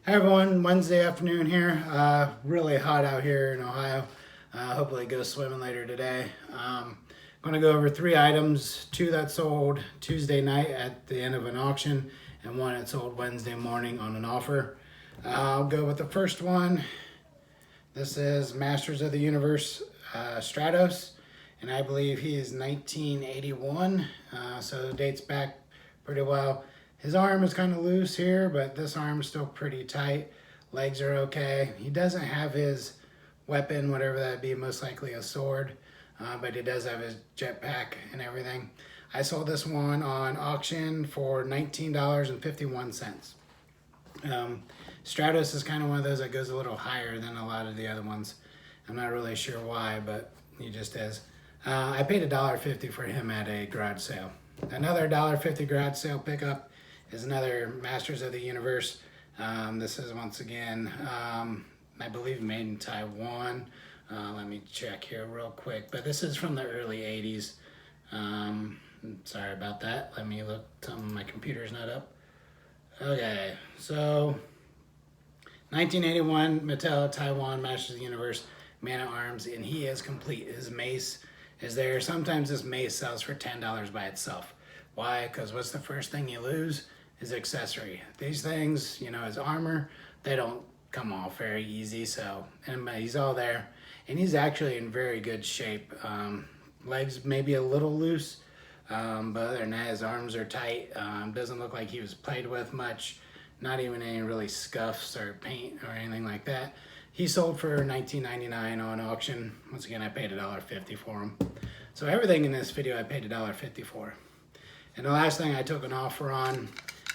Hi everyone, Wednesday afternoon here. Really hot out here in Ohio. Hopefully go swimming later today. Going to go over three items, two that sold Tuesday night at the end of an auction and one that sold Wednesday morning on an offer. I'll go with the first one. This is Masters of the Universe Stratos, and I believe he is 1981, so it dates back pretty well. His arm is kind of loose here, but this arm is still pretty tight. Legs are okay. He doesn't have his weapon, whatever that be, most likely a sword, but he does have his jetpack and everything. I sold this one on auction for $19.51. Stratos is kind of one of those that goes a little higher than a lot of the other ones. I'm not really sure why, but he just is. I paid $1.50 for him at a garage sale. Another $1.50 garage sale pickup is another Masters of the Universe. This is once again, I believe made in Taiwan. Let me check here real quick, but this is from the early 80s. Sorry about that. Let me look, my computer's not up. Okay, so 1981 Mattel Taiwan Masters of the Universe Man at Arms, and he is complete. His mace is there. Sometimes this mace sells for $10 by itself. Why? Because what's the first thing you lose? His accessory. These things, his armor, they don't come off very easy. So, and he's all there, and he's actually in very good shape. Legs maybe a little loose, but other than that, his arms are tight. Doesn't look like he was played with much. Not even any really scuffs or paint or anything like that. He sold for $19.99 on auction. Once again, I paid $1.50 for him. So everything in this video I paid $1.50 for. And the last thing I took an offer on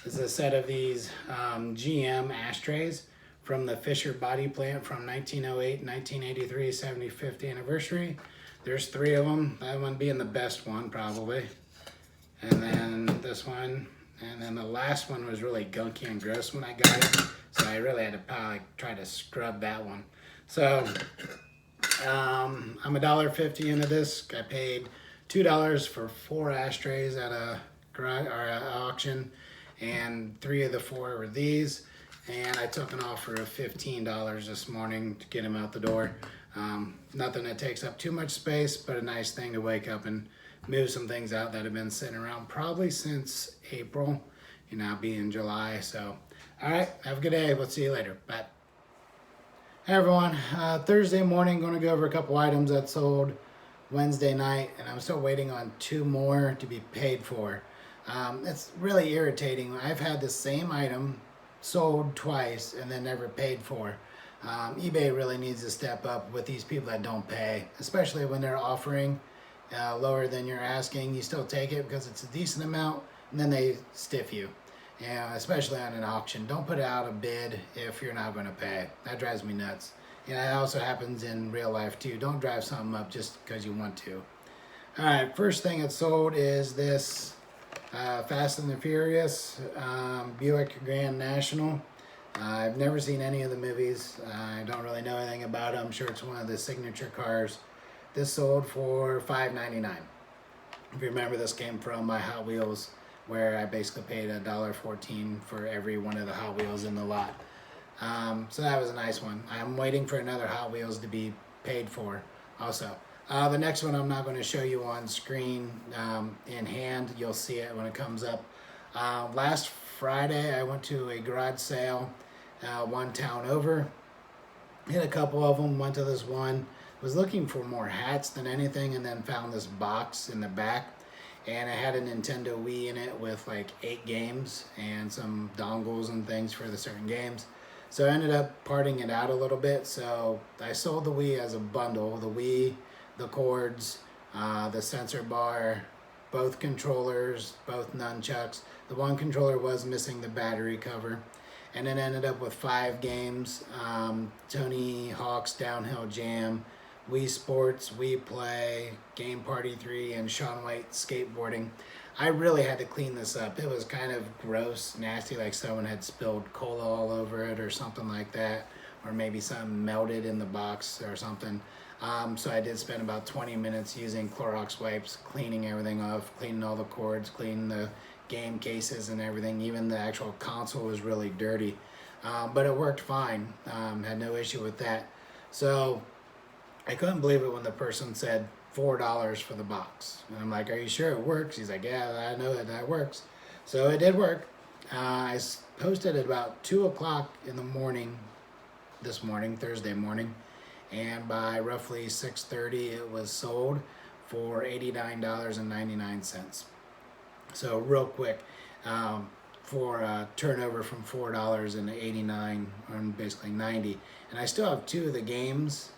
is a set of these GM ashtrays from the Fisher body plant from 1908, 1983, 75th anniversary. There's three of them, that one being the best one probably. And then this one, and then the last one was really gunky and gross when I got it, so I really had to probably try to scrub that one. So I'm $1.50 into this. I paid $2 for 4 ashtrays at a garage or an auction, and 3 of the 4 were these. And I took an offer of $15 this morning to get them out the door. Nothing that takes up too much space, but a nice thing to wake up and move some things out that have been sitting around probably since April, now being July. So, all right, have a good day. We'll see you later. Bye. Hey everyone, Thursday morning, going to go over a couple items that sold Wednesday night, and I'm still waiting on 2 more to be paid for. It's really irritating. I've had the same item sold twice and then never paid for. eBay really needs to step up with these people that don't pay, especially when they're offering lower than you're asking. You still take it because it's a decent amount, and then they stiff you. Especially on an auction. Don't put out a bid if you're not going to pay. That drives me nuts. It also happens in real life too. Don't drive something up just because you want to. All right, first thing it sold is this Fast and the Furious Buick Grand National. I've never seen any of the movies. I don't really know anything about it. I'm sure it's one of the signature cars. This sold for $5.99. If you remember, this came from my Hot Wheels, where I basically paid $1.14 for every one of the Hot Wheels in the lot. So that was a nice one. I'm waiting for another Hot Wheels to be paid for also. The next one I'm not going to show you on screen in hand. You'll see it when it comes up. Last Friday I went to a garage sale one town over. Hit a couple of them, went to this one. Was looking for more hats than anything, and then found this box in the back, and it had a Nintendo Wii in it with like 8 games and some dongles and things for the certain games. So I ended up parting it out a little bit. So I sold the Wii as a bundle: the Wii, the cords, the sensor bar, both controllers, both nunchucks. The one controller was missing the battery cover. And then ended up with 5 games: Tony Hawk's Downhill Jam, Wii Sports, Wii Play, Game Party 3, and Shaun White Skateboarding. I really had to clean this up. It was kind of gross, nasty, like someone had spilled cola all over it or something like that, or maybe something melted in the box or something. So I did spend about 20 minutes using Clorox wipes, cleaning everything off, cleaning all the cords, cleaning the game cases and everything. Even the actual console was really dirty. but it worked fine. Had no issue with that. So I couldn't believe it when the person said $4 for the box. And I'm like, are you sure it works? He's like, yeah, I know that works. So it did work. I posted at about 2 o'clock in the morning this morning, Thursday morning. And by roughly 6:30, it was sold for $89.99. So real quick, for a turnover from $4.89 and basically 90. And I still have 2 of the games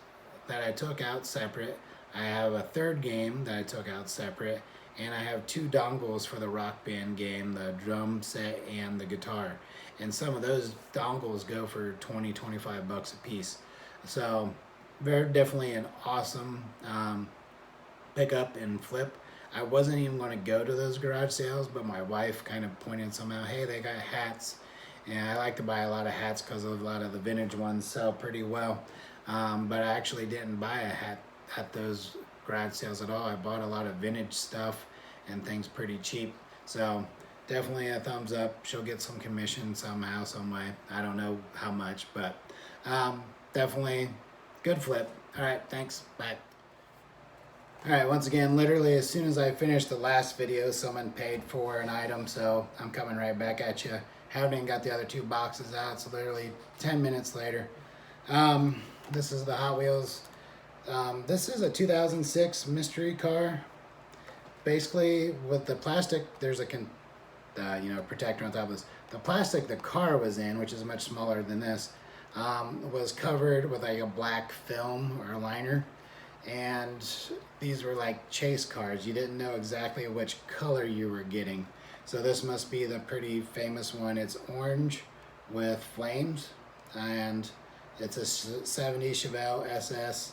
that I took out separate. I have a 3rd game that I took out separate, and I have 2 dongles for the Rock Band game, the drum set and the guitar. And some of those dongles go for 20-25 bucks a piece. So very definitely an awesome pick up and flip. I wasn't even going to go to those garage sales, but my wife kind of pointed some out. Hey, they got hats, and I like to buy a lot of hats because a lot of the vintage ones sell pretty well. But I actually didn't buy a hat at those garage sales at all. I bought a lot of vintage stuff and things pretty cheap. So definitely a thumbs up. She'll get some commission somehow, some way. I don't know how much, but definitely good flip. All right, thanks. Bye. All right, once again, literally as soon as I finished the last video, someone paid for an item, so I'm coming right back at you. Haven't even got the other 2 boxes out, so literally 10 minutes later. This is the Hot Wheels. This is a 2006 mystery car. Basically, with the plastic, there's a protector on top of this. The plastic the car was in, which is much smaller than this, was covered with like a black film or liner. And these were like chase cars. You didn't know exactly which color you were getting. So this must be the pretty famous one. It's orange with flames, and it's a 70 Chevelle SS.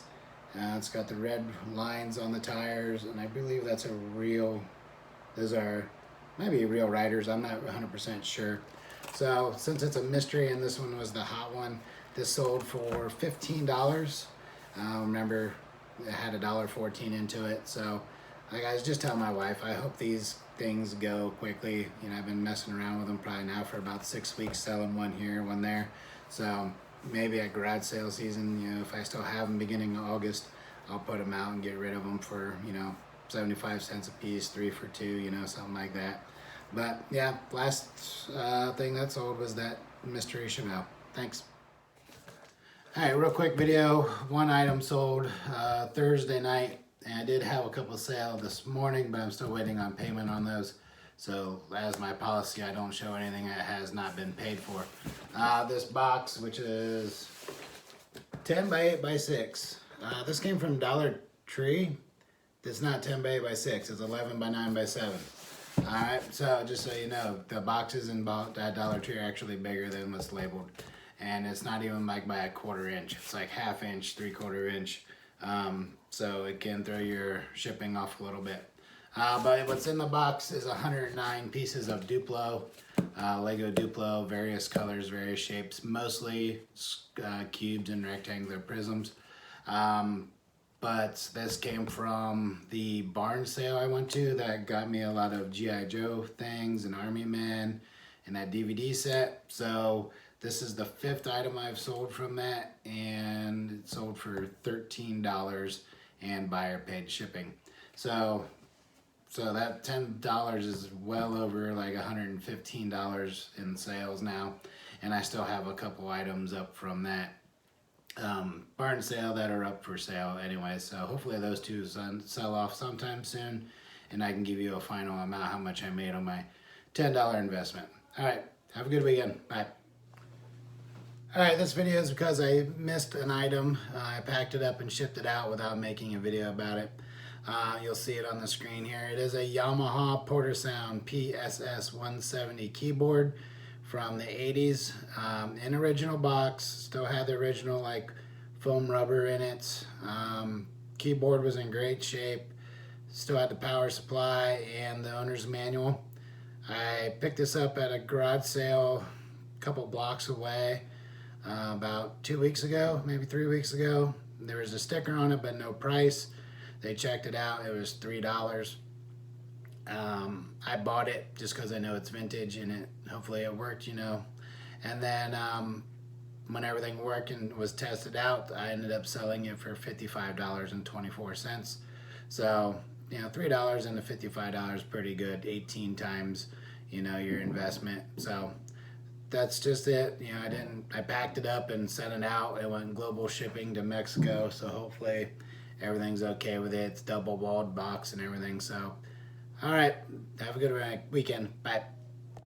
It's got the red lines on the tires, and I believe that's a real, those are, maybe real riders, I'm not 100% sure. So since it's a mystery and this one was the hot one, this sold for $15. Remember, it had $1.14 into it. So like I was just telling my wife, I hope these things go quickly. You know, I've been messing around with them probably now for about 6 weeks, selling one here, one there. So maybe at garage sale season, you know, if I still have them beginning of August, I'll put them out and get rid of them for, you know, 75 cents a piece, 3 for 2, you know, something like that. But yeah, last thing that sold was that mystery Chevelle. Thanks. All right, real quick video. One item sold Thursday night, and I did have a couple sale this morning, but I'm still waiting on payment on those. So as my policy, I don't show anything that has not been paid for. This box, which is 10 by 8 by 6. This came from Dollar Tree. It's not 10 by 8 by 6. It's 11 by 9 by 7. All right, so just so you know, the boxes in that Dollar Tree are actually bigger than what's labeled. And it's not even like by a 1/4 inch. It's like 1/2 inch, 3/4 inch. So it can throw your shipping off a little bit. But what's in the box is 109 pieces of Duplo, Lego Duplo, various colors, various shapes, mostly cubes and rectangular prisms. But this came from the barn sale I went to that got me a lot of G.I. Joe things and Army Men and that DVD set. So this is the 5th item I've sold from that, and it sold for $13 and buyer paid shipping. So that $10 is well over like $115 in sales now, and I still have a couple items up from that barn sale that are up for sale anyway. So hopefully those 2 sell off sometime soon, and I can give you a final amount how much I made on my $10 investment. All right, have a good weekend. Bye. All right, this video is because I missed an item. I packed it up and shipped it out without making a video about it. You'll see it on the screen here. It is a Yamaha Portasound PSS 170 keyboard from the 80s. In original box, still had the original like foam rubber in it. Keyboard was in great shape. Still had the power supply and the owner's manual. I picked this up at a garage sale a couple blocks away. About 2 weeks ago, maybe 3 weeks ago. There was a sticker on it, but no price. They checked it out. It was $3. I bought it just because I know it's vintage and hopefully it worked, you know. And then when everything worked and was tested out, I ended up selling it for $55.24. So, $3 into $55 pretty good. 18 times, your investment. So that's just it. I packed it up and sent it out. It went global shipping to Mexico. So hopefully everything's okay with it. It's double walled box and everything. So, all right. Have a good weekend. Bye.